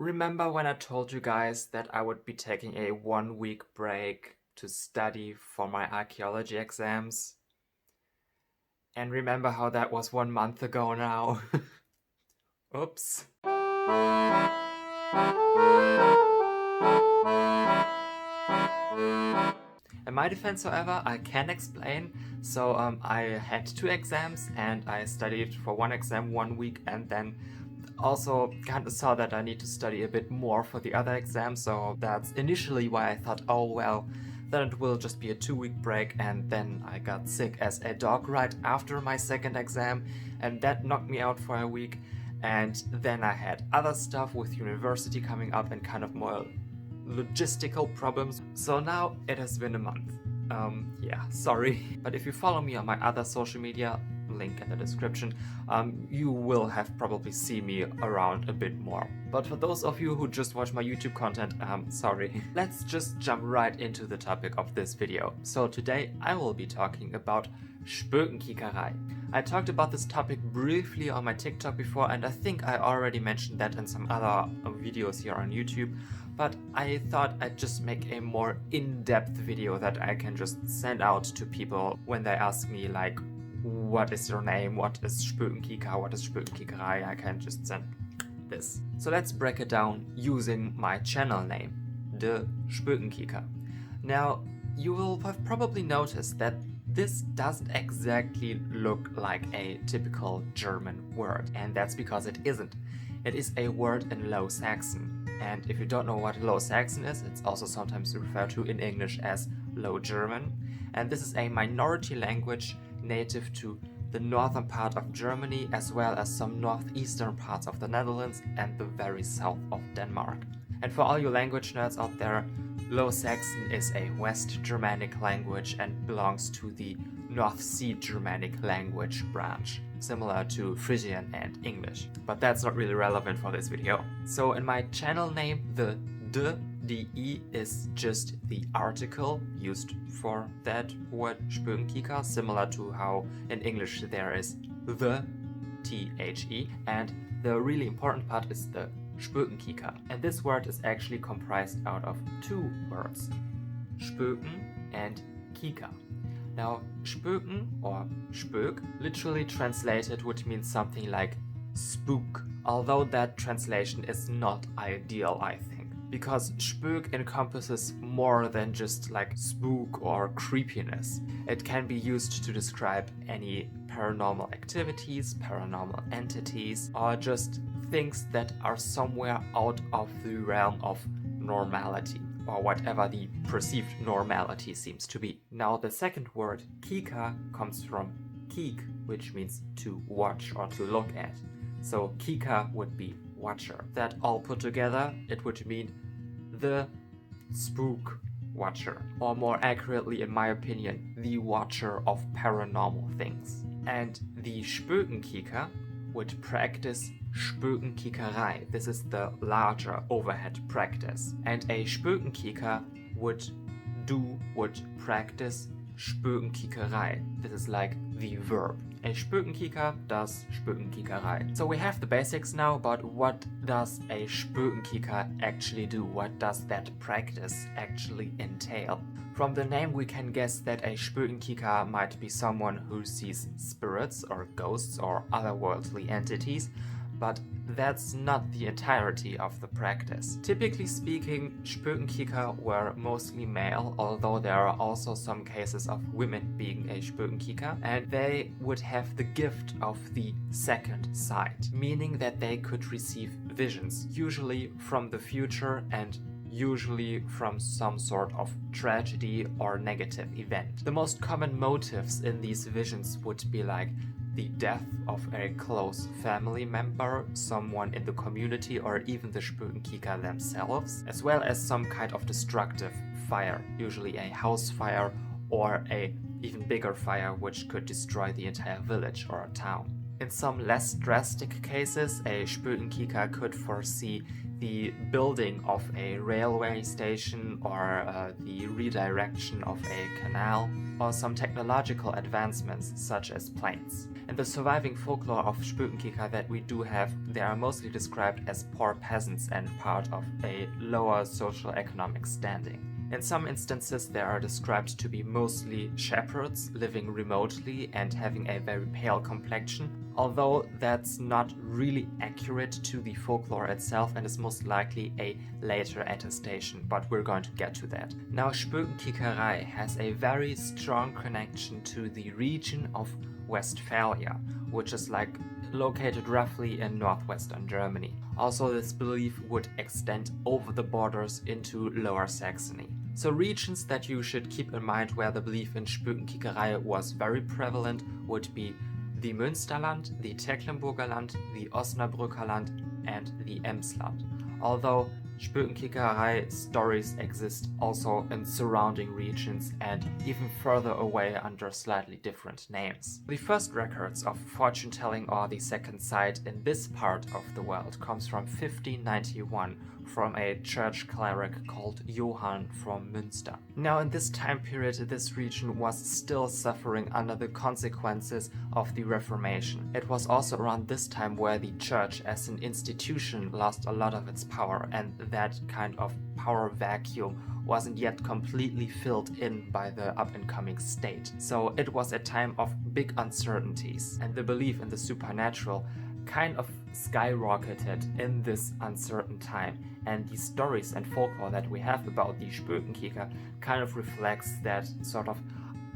Remember when I told you guys that I would be taking a 1-week break to study for my archaeology exams? And remember how that was 1 month ago now? Oops. In my defense, however, I can explain. So I had 2 exams and I studied for 1 exam 1 week, and then also kind of saw that I need to study a bit more for the other exam. So that's initially why I thought, oh well, then it will just be a 2-week break. And then I got sick as a dog right after my 2nd exam, and that knocked me out for a week. And then I had other stuff with university coming up and kind of more logistical problems. So now it has been a month. Yeah, sorry. But if you follow me on my other social media, link in the description, you will have probably seen me around a bit more. But for those of you who just watch my YouTube content, sorry. Let's just jump right into the topic of this video. So today I will be talking about Spökenkykerey. I talked about this topic briefly on my TikTok before, and I think I already mentioned that in some other videos here on YouTube, but I thought I'd just make a more in-depth video that I can just send out to people when they ask me like, what is your name, what is Spökenkyker, what is Spökenkykerey. I can just send this. So let's break it down using my channel name, the Spökenkyker. Now, you will have probably noticed that this doesn't exactly look like a typical German word, and that's because it isn't. It is a word in Low Saxon. And if you don't know what Low Saxon is, it's also sometimes referred to in English as Low German. And this is a minority language native to the northern part of Germany, as well as some northeastern parts of the Netherlands and the very south of Denmark. And for all you language nerds out there, Low Saxon is a West Germanic language and belongs to the North Sea Germanic language branch, similar to Frisian and English. But that's not really relevant for this video. So in my channel name, the E is just the article used for that word Spökenkyker, similar to how in English there is the THE, and the really important part is the Spökenkyker. And this word is actually comprised out of 2 words, Spöken and Kyker. Now, Spöken or Spök literally translated would mean something like spook, although that translation is not ideal, I think, because Spök encompasses more than just like spook or creepiness. It can be used to describe any paranormal activities, paranormal entities, or just things that are somewhere out of the realm of normality, or whatever the perceived normality seems to be. Now, the second word, Kyker, comes from kyk, which means to watch or to look at. So Kyker would be watcher. That all put together, it would mean the spook watcher, or more accurately, in my opinion, the watcher of paranormal things. And the Spökenkyker would practice Spökenkykerey. This is the larger overhead practice. And a Spökenkyker would practice Spökenkykerey. This is like the verb. A Spökenkyker does Spökenkykerey. So we have the basics now, but what does a Spökenkyker actually do? What does that practice actually entail? From the name we can guess that a Spökenkyker might be someone who sees spirits or ghosts or otherworldly entities, but that's not the entirety of the practice. Typically speaking, Spökenkyker were mostly male, although there are also some cases of women being a Spökenkyker, and they would have the gift of the second sight, meaning that they could receive visions, usually from the future and usually from some sort of tragedy or negative event. The most common motives in these visions would be like the death of a close family member, someone in the community, or even the Spökenkyker themselves, as well as some kind of destructive fire, usually a house fire or a even bigger fire which could destroy the entire village or a town. In some less drastic cases, a Spökenkyker could foresee the building of a railway station or the redirection of a canal, or some technological advancements such as planes. In the surviving folklore of Spökenkyker that we do have, they are mostly described as poor peasants and part of a lower socio-economic standing. In some instances, they are described to be mostly shepherds living remotely and having a very pale complexion, although that's not really accurate to the folklore itself and is most likely a later attestation, but we're going to get to that. Now, Spökenkykery has a very strong connection to the region of Westphalia, which is located roughly in northwestern Germany. Also, this belief would extend over the borders into Lower Saxony. So regions that you should keep in mind where the belief in Spökenkykery was very prevalent would be the Münsterland, the Tecklenburger Land, the Osnabrücker Land, and the Emsland. Although Spökenkykery stories exist also in surrounding regions and even further away under slightly different names. The first records of fortune-telling or the second sight in this part of the world comes from 1591 from a church cleric called Johann from Münster. Now, in this time period, this region was still suffering under the consequences of the Reformation. It was also around this time where the church as an institution lost a lot of its power, and that kind of power vacuum wasn't yet completely filled in by the up-and-coming state. So it was a time of big uncertainties, and the belief in the supernatural kind of skyrocketed in this uncertain time, and the stories and folklore that we have about the Spökenkyker kind of reflects that sort of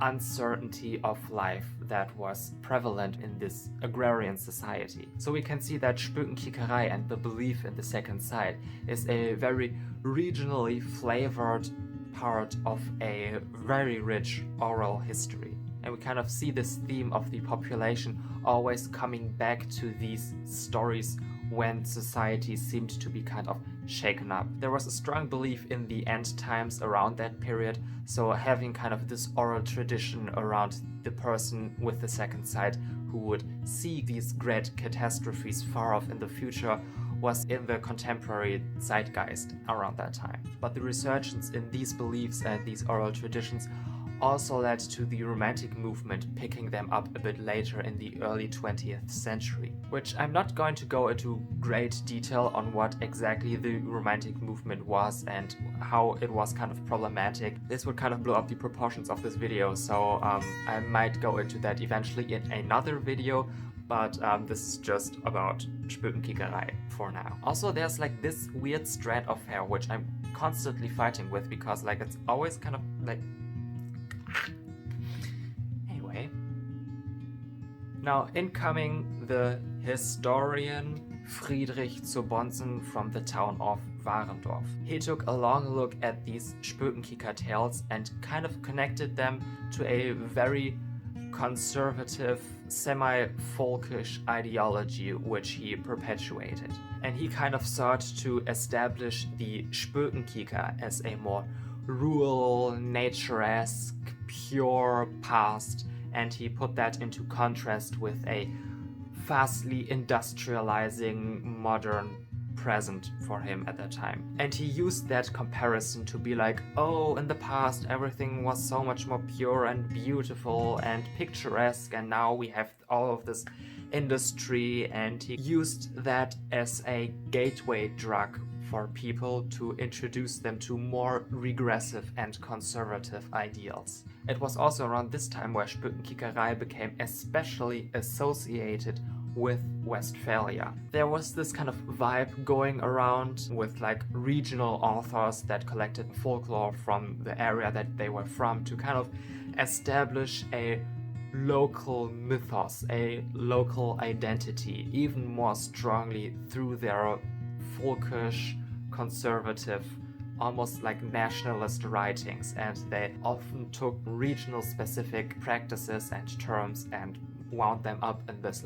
uncertainty of life that was prevalent in this agrarian society. So we can see that Spökenkykery and the belief in the second sight is a very regionally flavored part of a very rich oral history. And we kind of see this theme of the population always coming back to these stories when society seemed to be kind of shaken up. There was a strong belief in the end times around that period, so having kind of this oral tradition around the person with the second sight who would see these great catastrophes far off in the future was in the contemporary zeitgeist around that time. But the resurgence in these beliefs and these oral traditions also led to the Romantic movement picking them up a bit later in the early 20th century, which I'm not going to go into great detail on what exactly the Romantic movement was and how it was kind of problematic. This would kind of blow up the proportions of this video, so I might go into that eventually in another video, but this is just about Spökenkykery for now. Also, there's this weird strand of hair which I'm constantly fighting with because it's always kind of Anyway, now incoming the historian Friedrich zu Bonsen from the town of Warendorf. He took a long look at these Spökenkyker tales and kind of connected them to a very conservative, semi-folkish ideology which he perpetuated. And he kind of sought to establish the Spökenkyker as a more rural, nature-esque, pure past, and he put that into contrast with a fastly industrializing modern present for him at that time. And he used that comparison to be oh, in the past everything was so much more pure and beautiful and picturesque, and now we have all of this industry, and he used that as a gateway drug for people to introduce them to more regressive and conservative ideals. It was also around this time where Spökenkykery became especially associated with Westphalia. There was this kind of vibe going around with regional authors that collected folklore from the area that they were from to kind of establish a local mythos, a local identity, even more strongly through their folkish, conservative, almost nationalist writings, and they often took regional specific practices and terms and wound them up in this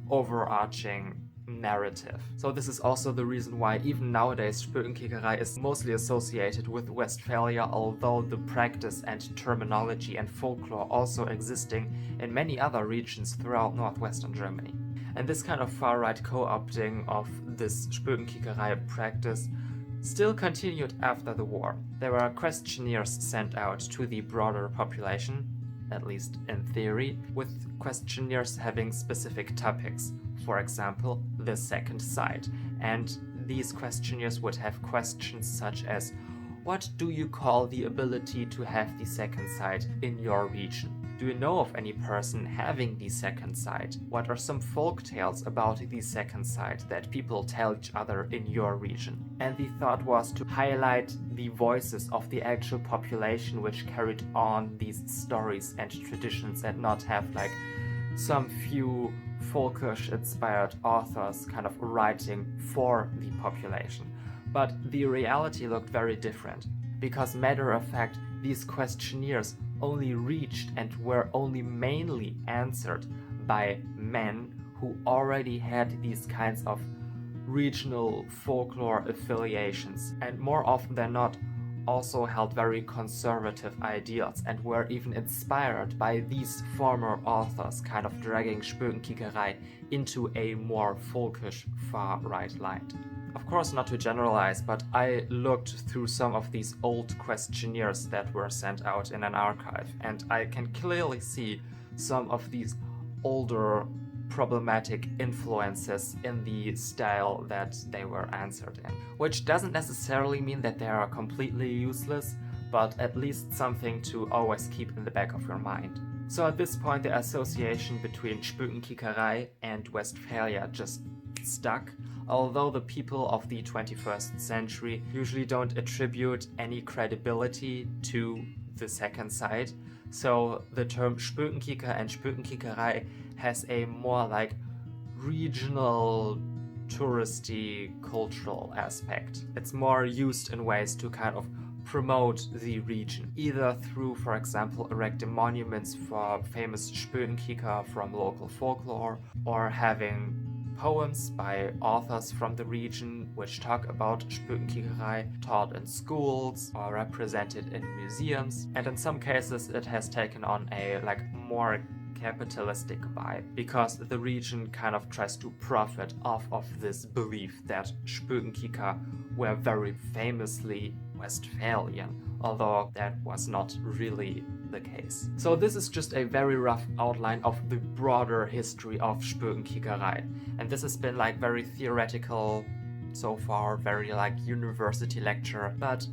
overarching narrative. So this is also the reason why even nowadays Spökenkykery is mostly associated with Westphalia, although the practice and terminology and folklore also existing in many other regions throughout northwestern Germany. And this kind of far-right co-opting of this Spökenkykerey practice still continued after the war. There were questionnaires sent out to the broader population, at least in theory, with questionnaires having specific topics. For example, the second side. And these questionnaires would have questions such as, what do you call the ability to have the second sight in your region? Do you know of any person having the second sight? What are some folk tales about the second sight that people tell each other in your region? And the thought was to highlight the voices of the actual population which carried on these stories and traditions, and not have like some few folkish-inspired authors kind of writing for the population. But the reality looked very different, because matter of fact, these questionnaires only reached and were only mainly answered by men who already had these kinds of regional folklore affiliations, and more often than not also held very conservative ideals and were even inspired by these former authors, kind of dragging Spökenkykerey into a more folkish far-right light. Of course, not to generalize, but I looked through some of these old questionnaires that were sent out in an archive, and I can clearly see some of these older problematic influences in the style that they were answered in. Which doesn't necessarily mean that they are completely useless, but at least something to always keep in the back of your mind. So at this point, the association between Spökenkykerey and Westphalia just stuck, although the people of the 21st century usually don't attribute any credibility to the second side. So the term Spökenkyker and Spökenkykerey has a more like regional, touristy, cultural aspect. It's more used in ways to kind of promote the region, either through, for example, erecting monuments for famous Spökenkyker from local folklore, or having poems by authors from the region which talk about Spökenkykerey taught in schools or represented in museums. And in some cases it has taken on a more capitalistic vibe, because the region kind of tries to profit off of this belief that Spökenkyker were very famously Westphalian, although that was not really the case. So this is just a very rough outline of the broader history of Spökenkykerey, and this has been very theoretical so far, very university lecture, but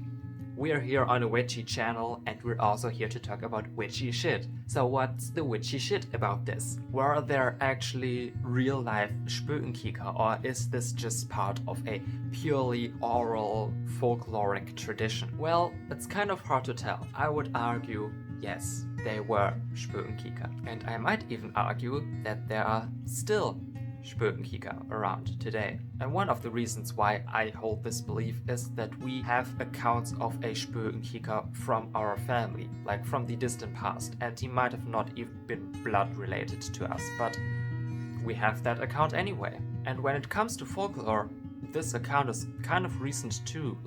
we're here on a witchy channel, and we're also here to talk about witchy shit. So what's the witchy shit about this? Were there actually real-life Spökenkyker, or is this just part of a purely oral folkloric tradition? Well, it's kind of hard to tell. I would argue yes, they were Spökenkyker. And I might even argue that there are still Spökenkyker around today. And one of the reasons why I hold this belief is that we have accounts of a Spökenkyker from our family, from the distant past, and he might have not even been blood related to us, but we have that account anyway. And when it comes to folklore, this account is kind of recent too,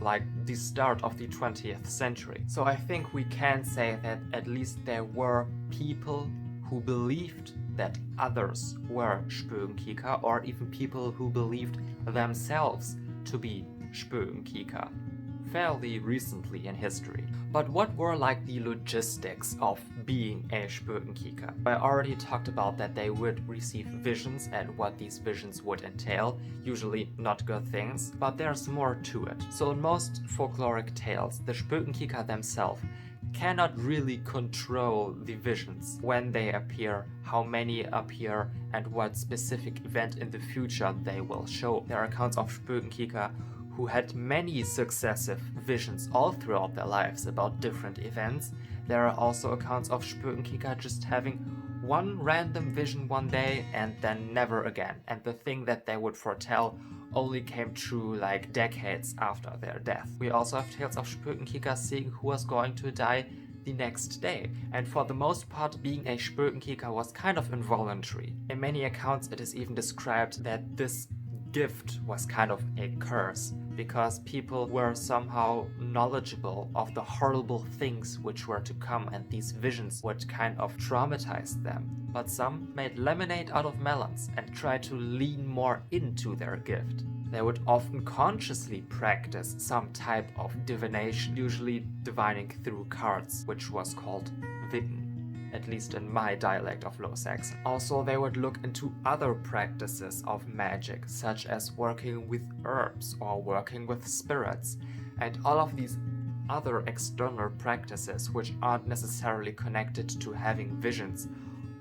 the start of the 20th century. So I think we can say that at least there were people who believed that others were Spökenkyker, or even people who believed themselves to be Spökenkyker, fairly recently in history. But what were the logistics of being a Spökenkyker? I already talked about that they would receive visions and what these visions would entail, usually not good things, but there's more to it. So in most folkloric tales, the Spökenkyker themselves cannot really control the visions, when they appear, how many appear, and what specific event in the future they will show. There are accounts of Spökenkyker who had many successive visions all throughout their lives about different events. There are also accounts of Spökenkyker just having one random vision one day and then never again, and the thing that they would foretell only came true decades after their death. We also have tales of Spökenkyker seeing who was going to die the next day, and for the most part being a Spökenkyker was kind of involuntary. In many accounts it is even described that this gift was kind of a curse, because people were somehow knowledgeable of the horrible things which were to come, and these visions would kind of traumatize them. But some made lemonade out of melons and tried to lean more into their gift. They would often consciously practice some type of divination, usually divining through cards, which was called witten, at least in my dialect of Low Saxon. Also, they would look into other practices of magic, such as working with herbs or working with spirits, and all of these other external practices which aren't necessarily connected to having visions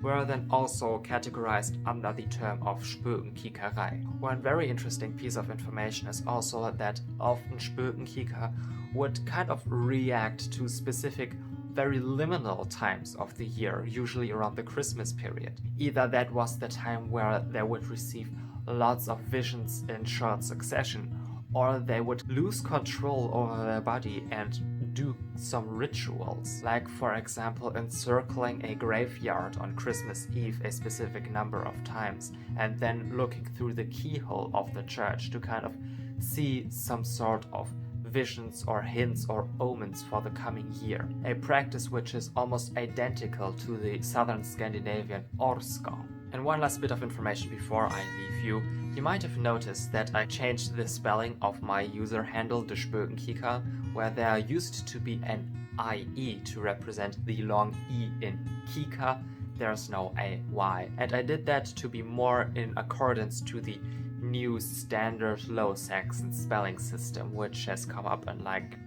were then also categorized under the term of Spökenkykerey. One very interesting piece of information is also that often Spökenkyker would kind of react to specific very liminal times of the year, usually around the Christmas period. Either that was the time where they would receive lots of visions in short succession, or they would lose control over their body and do some rituals, like for example encircling a graveyard on Christmas Eve a specific number of times, and then looking through the keyhole of the church to kind of see some sort of visions or hints or omens for the coming year. A practice which is almost identical to the southern Scandinavian 𝔖𝔭𝔬𝔢𝔨𝔢𝔫𝔨𝔶𝔨𝔢𝔫 And one last bit of information before I leave you. You might have noticed that I changed the spelling of my user handle, the Spökenkyker, where there used to be an IE to represent the long E in Kika. There's no AY. And I did that to be more in accordance to the new standard Low Saxon spelling system, which has come up in like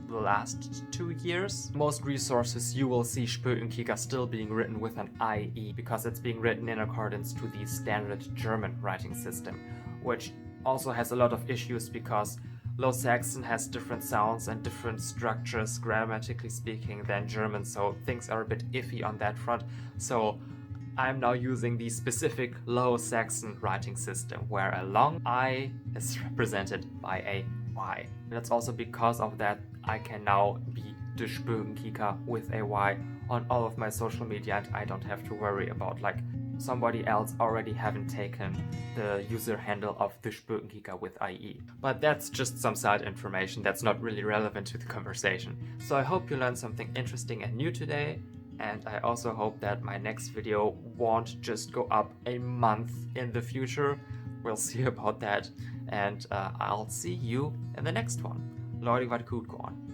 the last 2 years. Most resources you will see Spökenkyker still being written with an IE because it's being written in accordance to the standard German writing system, which also has a lot of issues because Low Saxon has different sounds and different structures, grammatically speaking, than German, so things are a bit iffy on that front. So I'm now using the specific Low Saxon writing system, where a long I is represented by a Y. And it's also because of that I can now be the Spökenkyker with a Y on all of my social media, and I don't have to worry about like somebody else already having taken the user handle of the Spökenkyker with IE. But that's just some side information that's not really relevant to the conversation. So I hope you learned something interesting and new today, and I also hope that my next video won't just go up a month in the future. We'll see about that, and I'll see you in the next one. 𝔖𝔭𝔬𝔢𝔨𝔢𝔫𝔨𝔶𝔨𝔢𝔫𝔨